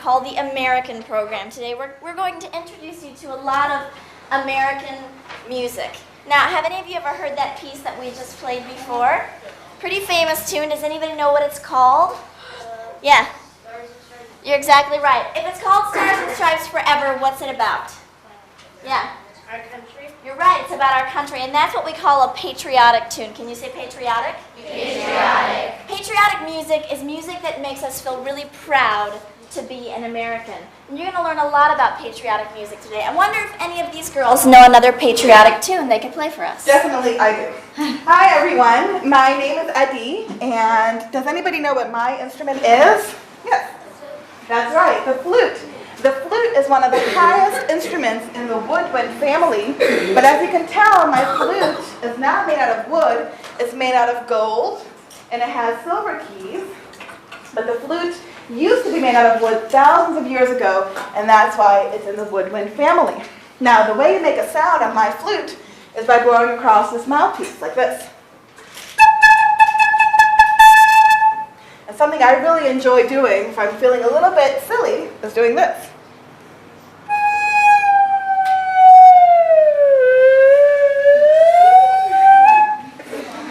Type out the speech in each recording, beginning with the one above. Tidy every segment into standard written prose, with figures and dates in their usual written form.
Call the American program. Today we're going to introduce you to a lot of American music. Now, have any of you ever heard that piece that we just played before? Pretty famous tune. Does anybody know what it's called? Yeah. You're exactly right. If it's called Stars and Stripes Forever, what's it about? Yeah. Our country? You're right. It's about our country, and that's what we call a patriotic tune. Can you say patriotic? Patriotic. Patriotic music is music that makes us feel really proud to be an American. And you're going to learn a lot about patriotic music today. I wonder if any of these girls know another patriotic tune they could play for us. Definitely I do. Hi everyone, my name is Eddie, and does anybody know what my instrument is? Yes, that's right, the flute. The flute is one of the highest instruments in the woodwind family, but as you can tell, my flute is not made out of wood, it's made out of gold, and it has silver keys, but the flute used to be made out of wood thousands of years ago, and that's why it's in the woodwind family. Now, the way you make a sound on my flute is by blowing across this mouthpiece, like this. And something I really enjoy doing, if I'm feeling a little bit silly, is doing this.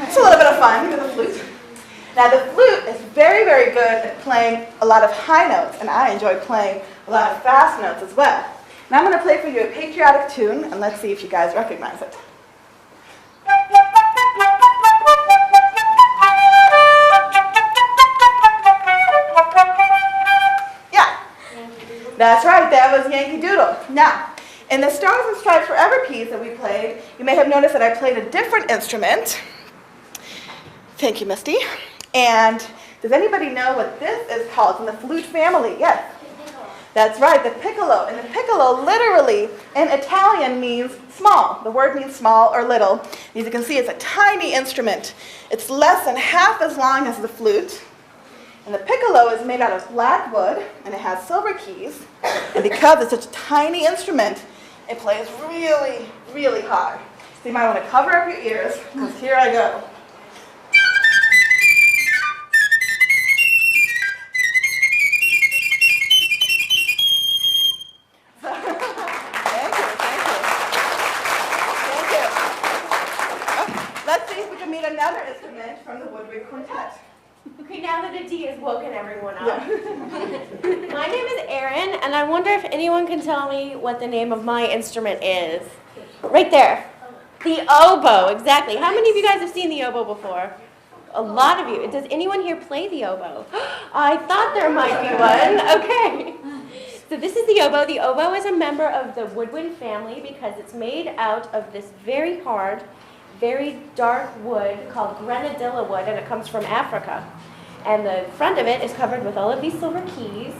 It's a little bit of fun with the flute. Now the flute is very, very good at playing a lot of high notes, and I enjoy playing a lot of fast notes as well. Now I'm going to play for you a patriotic tune, and let's see if you guys recognize it. Yeah, that's right, that was Yankee Doodle. Now, in the Stars and Stripes Forever piece that we played, you may have noticed that I played a different instrument. Thank you, Misty. And does anybody know what this is called? It's in the flute family. Yes. That's right, the piccolo. And the piccolo literally in Italian means small. The word means small or little. As you can see, it's a tiny instrument. It's less than half as long as the flute. And the piccolo is made out of black wood, and it has silver keys. And because it's such a tiny instrument, it plays really, really hard. So you might want to cover up your ears, because here I go. Another instrument from the woodwind quintet. Okay, now that Adi has woken everyone up. Yeah. My name is Erin, and I wonder if anyone can tell me what the name of my instrument is. Right there. The oboe, exactly. How many of you guys have seen the oboe before? A lot of you. Does anyone here play the oboe? I thought there might be one. Okay. So this is the oboe. The oboe is a member of the woodwind family because it's made out of this very hard, very dark wood called grenadilla wood, and it comes from Africa. And the front of it is covered with all of these silver keys.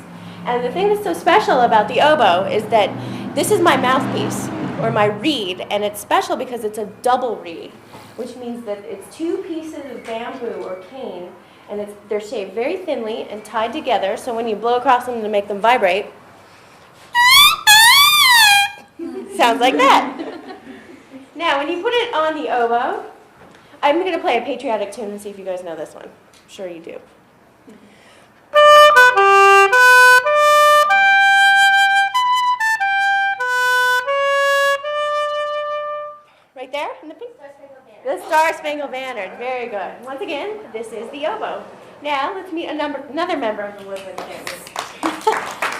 And the thing that's so special about the oboe is that this is my mouthpiece, or my reed, and it's special because it's a double reed, which means that it's two pieces of bamboo or cane, and they're shaved very thinly and tied together, so when you blow across them to make them vibrate, sounds like that. Now, when you put it on the oboe, I'm going to play a patriotic tune and see if you guys know this one. I'm sure you do. Right there in the pink? The Star Spangled Banner. Very good. Once again, this is the oboe. Now, let's meet another member of the woodwind family.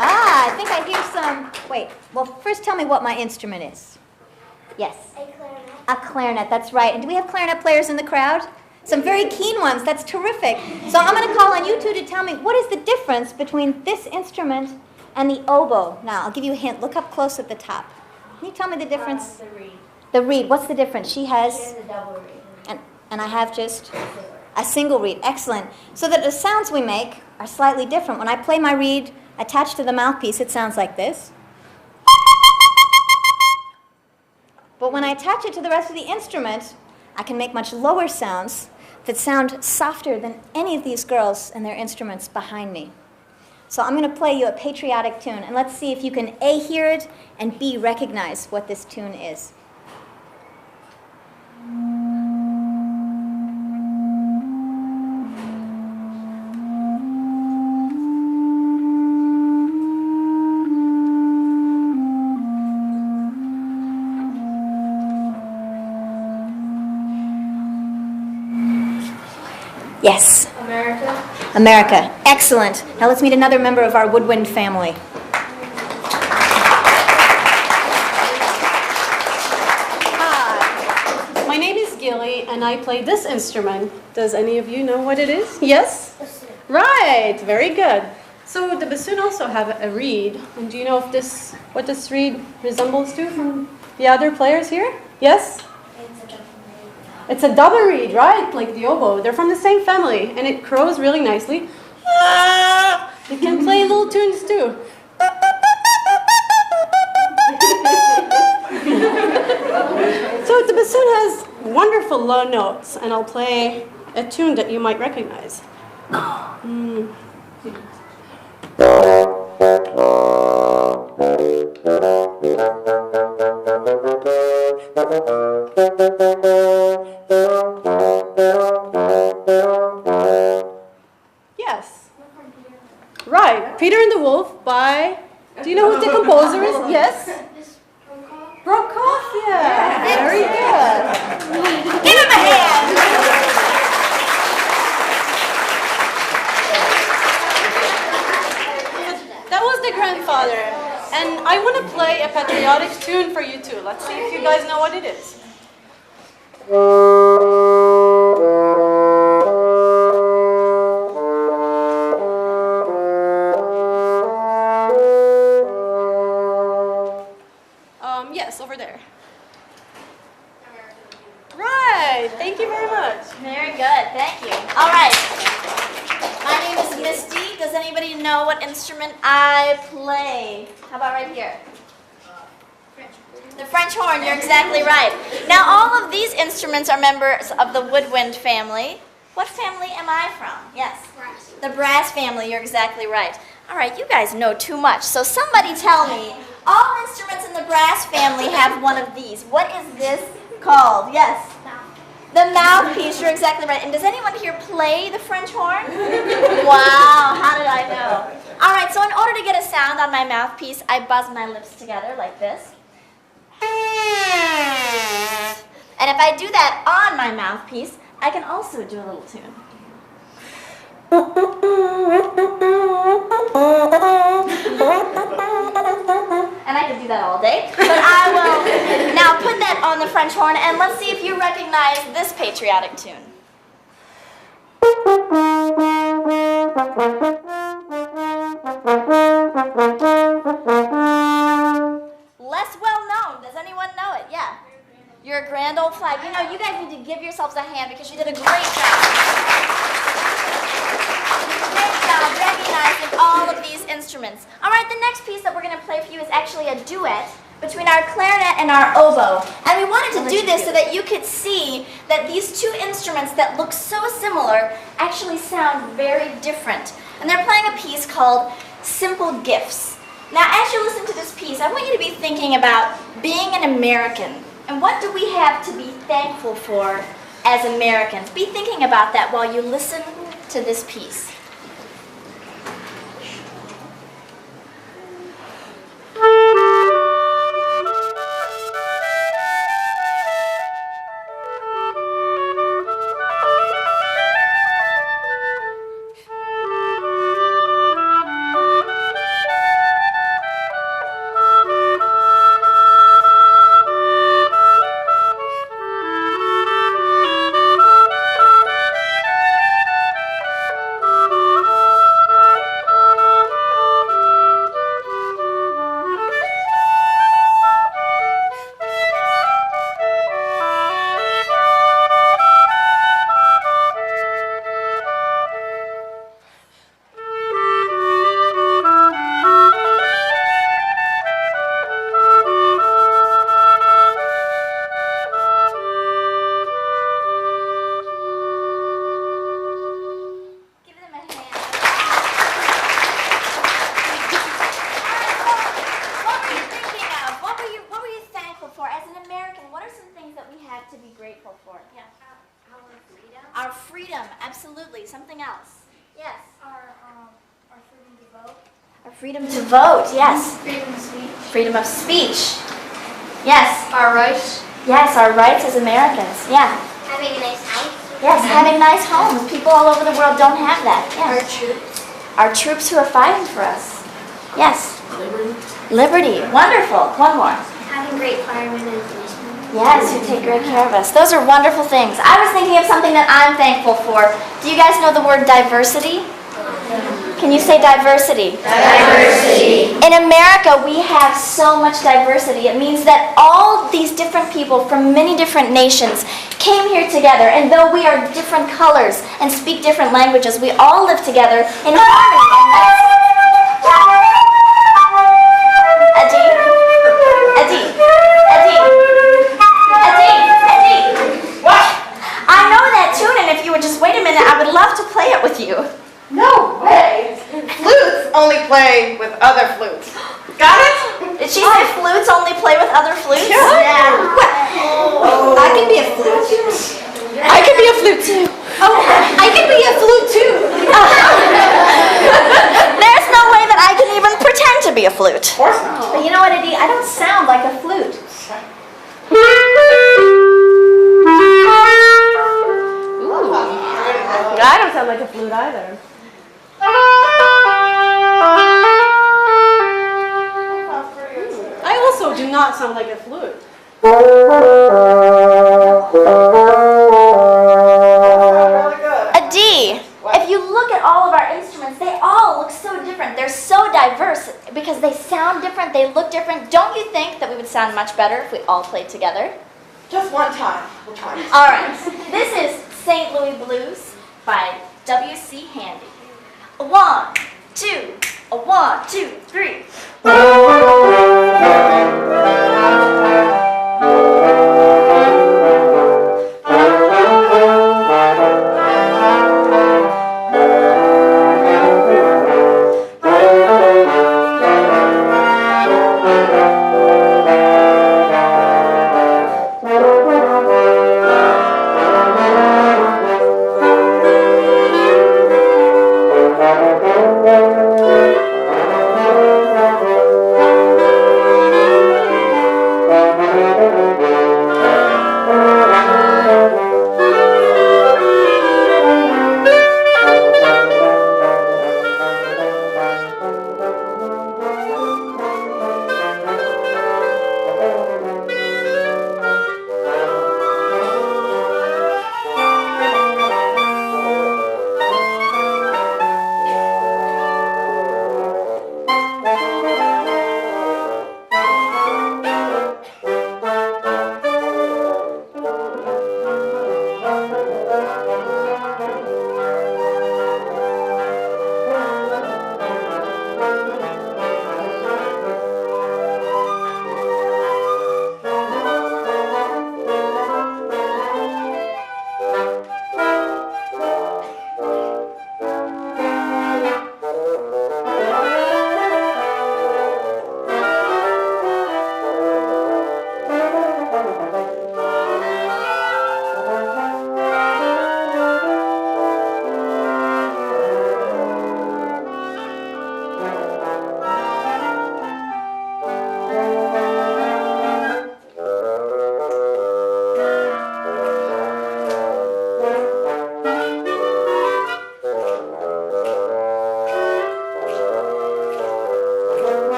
I think I hear some. Wait, well, first tell me what my instrument is. Yes. A clarinet. A clarinet, that's right. And do we have clarinet players in the crowd? Some very keen ones, that's terrific. So I'm going to call on you two to tell me what is the difference between this instrument and the oboe. Now, I'll give you a hint. Look up close at the top. Can you tell me the difference? The reed. The reed, what's the difference? She She has, has a double reed. and I have just a single reed. Excellent. So that the sounds we make are slightly different. When I play my reed attached to the mouthpiece, it sounds like this. But when I attach it to the rest of the instrument, I can make much lower sounds that sound softer than any of these girls and their instruments behind me. So I'm going to play you a patriotic tune, and let's see if you can A, hear it, and B, recognize what this tune is. Yes. America. America. Excellent. Now let's meet another member of our woodwind family. Hi, my name is Gilly and I play this instrument. Does any of you know what it is? Yes? Right, very good. So the bassoon also have a reed. And do you know if what this reed resembles to from the other players here? Yes? It's a double reed, right? Like the oboe. They're from the same family and it crows really nicely. It can play little tunes too. So the bassoon has wonderful low notes, and I'll play a tune that you might recognize. Yes. Right. Peter and the Wolf by... Do you know who the composer is? Yes? Prokofiev. Yeah. Very good. Give him a hand! That was the grandfather. And I want to play a patriotic tune for you too. Let's see if you guys know what it is. Yes, over there. Right. Thank you very much. Very good, thank you. All right. My name is Misty. Does anybody know what instrument I play? How about right here? The French horn, you're exactly right. Now, all of these instruments are members of the woodwind family. What family am I from? Yes? Brass. The brass family, you're exactly right. All right, you guys know too much. So somebody tell me, all instruments in the brass family have one of these. What is this called? Yes? The mouthpiece, you're exactly right. And does anyone here play the French horn? Wow, how did I know? All right, so in order to get a sound on my mouthpiece, I buzz my lips together like this. And if I do that on my mouthpiece, I can also do a little tune. And I could do that all day. But I will now put that on the French horn, and let's see if you recognize this patriotic tune. Less well known. Does anyone know it? Yeah. You're a grand old flag. You know, you guys need to give yourselves a hand because you did a great job. Great job recognizing all of these instruments. All right, the next piece that we're going to play for you is actually a duet between our clarinet and our oboe. And we wanted to do this so that you could see that these two instruments that look so similar actually sound very different. And they're playing a piece called Simple Gifts. Now, as you listen to this piece, I want you to be thinking about being an American. And what do we have to be thankful for as Americans? Be thinking about that while you listen to this piece. thankful for? Yeah. Our freedom. Our freedom, absolutely. Something else. Yes. Our freedom to vote. Our freedom to vote, yes. Freedom of speech. Freedom of speech. Yes. Our rights. Yes, our rights as Americans. Yeah. Having a nice house. Yes, having nice homes. People all over the world don't have that. Our Yeah. troops. Our troops who are fighting for us. Yes. Liberty. Liberty. Wonderful. One more. Having great firemen and policemen. Yes, who take great care of us. Those are wonderful things. I was thinking of something that I'm thankful for. Do you guys know the word diversity? Can you say diversity? Diversity. In America, we have so much diversity. It means that all these different people from many different nations came here together, and though we are different colors and speak different languages, we all live together in harmony. Eddie. What? I know that tune, and if you would just wait a minute, I would love to play it with you. No way! Flutes only play with other flutes. Got it? Did she say flutes only play with other flutes? Yeah. I can be a flute. I can be a flute too. Oh, I can be a flute too. There's no way that I can even pretend to be a flute. Of course not. But you know what, Eddie? I don't sound like a flute. I don't sound like a flute either. I also do not sound like a flute. Really good. A D. If you look at all of our instruments, they all look so different. They're so diverse because they sound different, they look different. Don't you think that we would sound much better if we all played together? Just one time. We'll try. All right. This is St. Louis Blues by W.C. Handy. A 1, 2, a 1, 2, 3.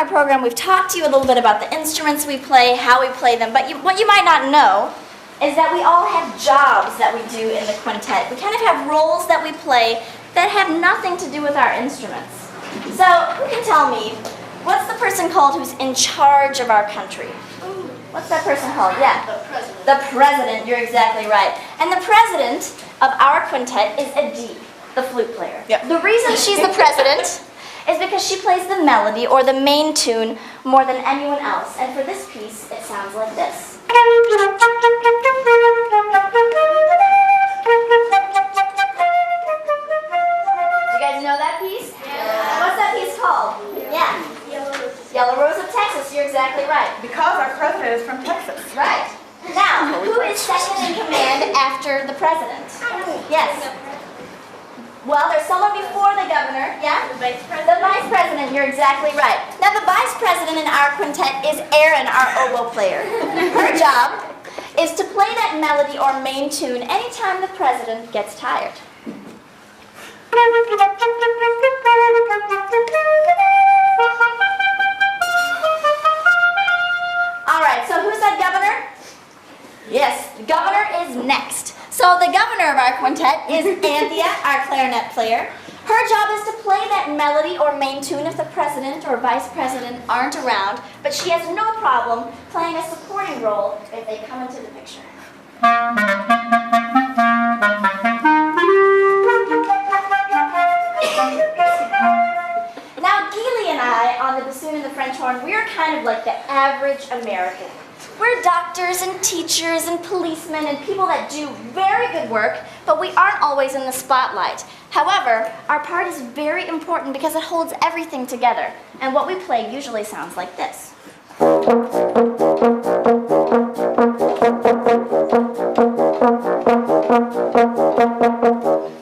our program, we've talked to you a little bit about the instruments we play, how we play them, but what you might not know is that we all have jobs that we do in the quintet. We kind of have roles that we play that have nothing to do with our instruments. So, who can tell me, what's the person called who's in charge of our country? What's that person called? Yeah. The president. The president, you're exactly right. And the president of our quintet is a D, the flute player. Yep. The reason she's the president is because she plays the melody or the main tune more than anyone else. And for this piece, it sounds like this. Do you guys know that piece? Yeah. What's that piece called? Yeah. Yellow Rose of Texas, you're exactly right. Because our president is from Texas. Right. Now, who is second in command after the president? Yes. Well, there's someone before the governor. Yeah? The vice president. The vice president, you're exactly right. Now, the vice president in our quintet is Erin, our oboe player. Her job is to play that melody or main tune anytime the president gets tired. All right, so who's that governor? Yes, the governor is next. So the governor of our quintet is Anthea, our clarinet player. Her job is to play that melody or main tune if the president or vice president aren't around, but she has no problem playing a supporting role if they come into the picture. Now, Geely and I, on the bassoon and the French horn, we're kind of like the average American. We're doctors and teachers and policemen and people that do very good work, but we aren't always in the spotlight. However, our part is very important because it holds everything together, and what we play usually sounds like this.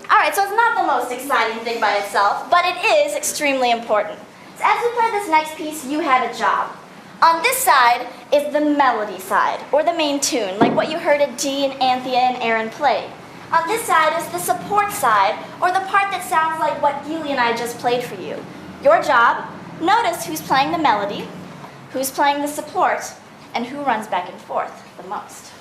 Alright, so it's not the most exciting thing by itself, but it is extremely important. So as we play this next piece, you have a job. On this side is the melody side, or the main tune, like what you heard Dee and Anthea and Erin play. On this side is the support side, or the part that sounds like what Geely and I just played for you. Your job, notice who's playing the melody, who's playing the support, and who runs back and forth the most.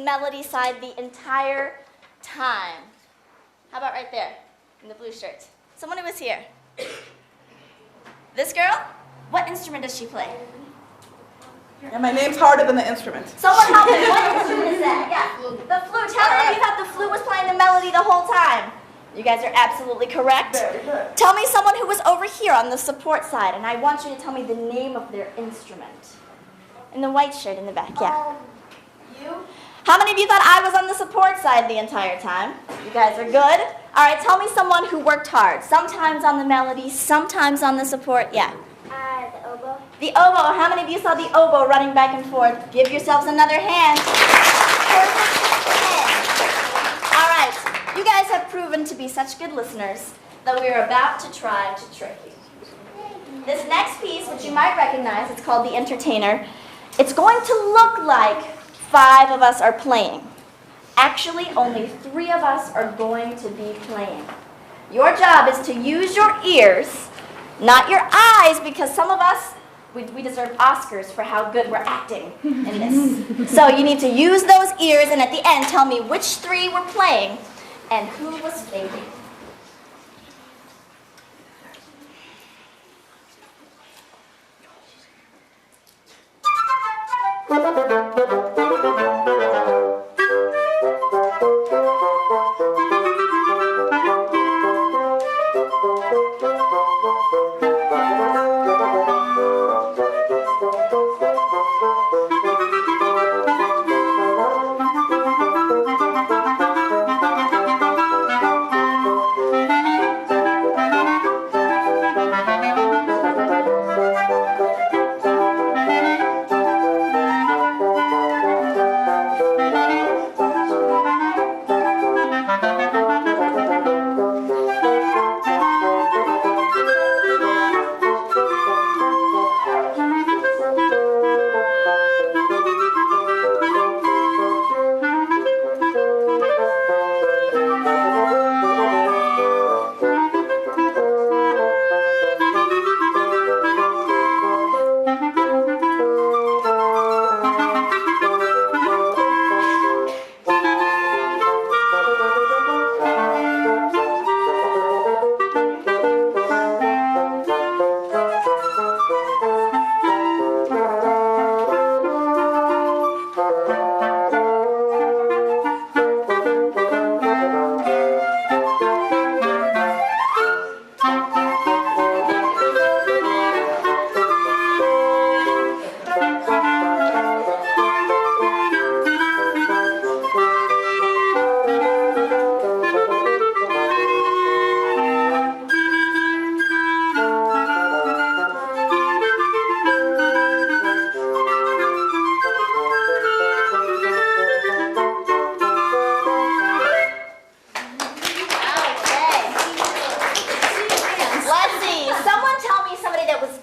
Melody side the entire time. How about right there in the blue shirt? Someone who was here. This girl? What instrument does she play? And my name's harder than the instrument. Someone help me. What instrument is that? Yeah, the flute. How many of you thought the flute was playing the melody the whole time? You guys are absolutely correct. Very good. Tell me someone who was over here on the support side, and I want you to tell me the name of their instrument. In the white shirt in the back, yeah. You? How many of you thought I was on the support side the entire time? You guys are good. All right, tell me someone who worked hard. Sometimes on the melody, sometimes on the support. Yeah. The oboe. The oboe. How many of you saw the oboe running back and forth? Give yourselves another hand. Perfect hand. All right, you guys have proven to be such good listeners that we are about to try to trick you. This next piece, which you might recognize, it's called The Entertainer. It's going to look like 5 of us are playing. Actually, only 3 of us are going to be playing. Your job is to use your ears, not your eyes, because some of us, we deserve Oscars for how good we're acting in this. So you need to use those ears, and at the end, tell me which 3 were playing and who was fading.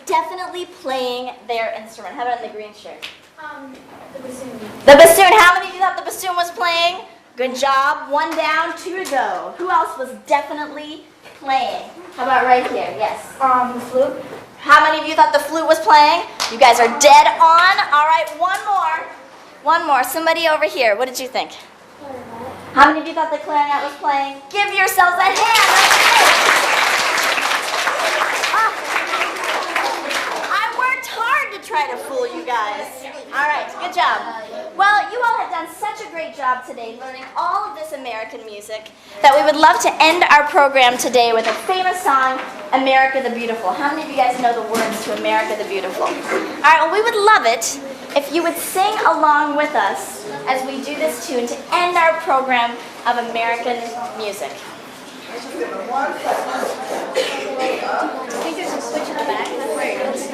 Definitely playing their instrument. How about in the green shirt? The bassoon. The bassoon. How many of you thought the bassoon was playing? Good job. 1 down, 2 to go. Who else was definitely playing? How about right here? Yes. The flute. How many of you thought the flute was playing? You guys are dead on. All right, one more. One more. Somebody over here. What did you think? How many of you thought the clarinet was playing? Give yourselves a hand. I worked hard to try to fool you guys. All right, good job. Well, you all have done such a great job today learning all of this American music that we would love to end our program today with a famous song, America the Beautiful. How many of you guys know the words to America the Beautiful? All right, well, we would love it if you would sing along with us as we do this tune to end our program of American music. I think there's a switch in the back. That's where it is.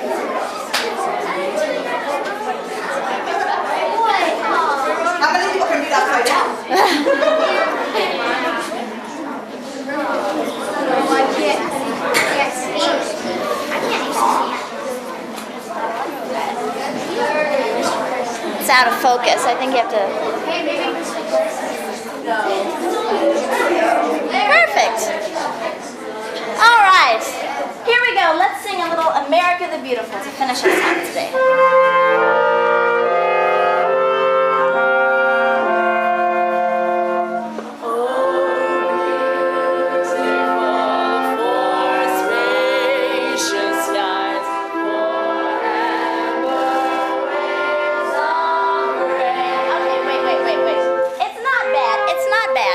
How many people can read upside down? I can't see. I can't see. It's out of focus. I think you have to... Hey, maybe this Perfect. All right. Here we go. Let's sing a little America the Beautiful to finish our song today.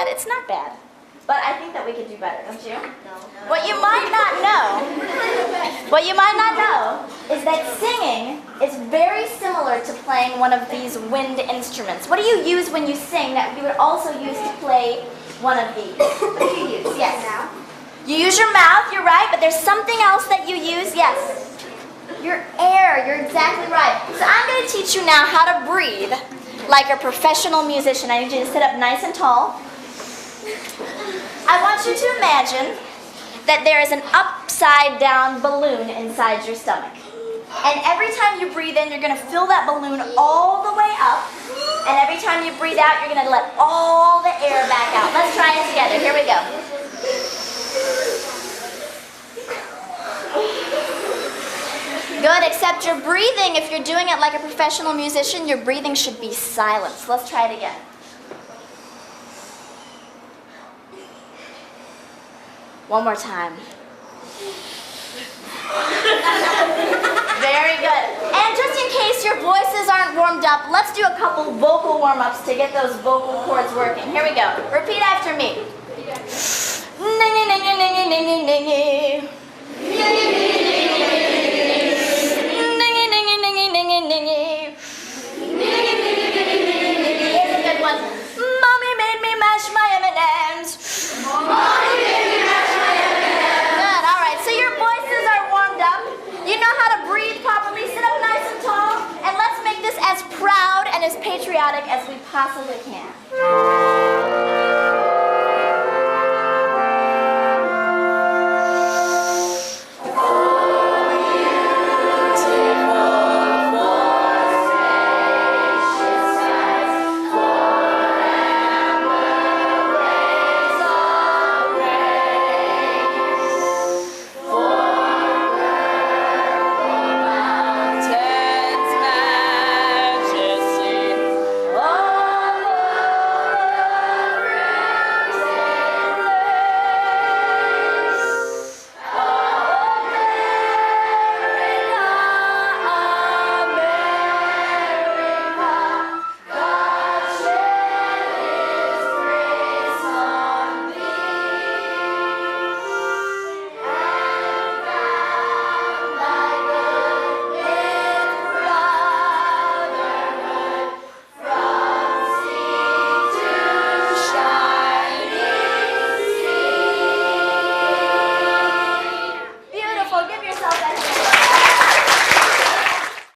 It's not bad, but I think that we could do better, don't you? No. What you might not know is that singing is very similar to playing one of these wind instruments. What do you use when you sing that you would also use to play one of these? What do you use? Yes. You use your mouth, you're right, but there's something else that you use, yes. Your air, you're exactly right. So I'm going to teach you now how to breathe like a professional musician. I need you to sit up nice and tall. I want you to imagine that there is an upside down balloon inside your stomach. And every time you breathe in, you're going to fill that balloon all the way up. And every time you breathe out, you're going to let all the air back out. Let's try it together. Here we go. Good, except your breathing, if you're doing it like a professional musician, your breathing should be silenced. Let's try it again. One more time. Very good. And just in case your voices aren't warmed up, let's do a couple vocal warm-ups to get those vocal cords working. Here we go. Repeat after me. Here's a good one. Mommy made me mash my M&Ms. Mommy made me mash my M&Ms. Good, all right. So your voices are warmed up. You know how to breathe properly. Sit up nice and tall. And let's make this as proud and as patriotic as we possibly can.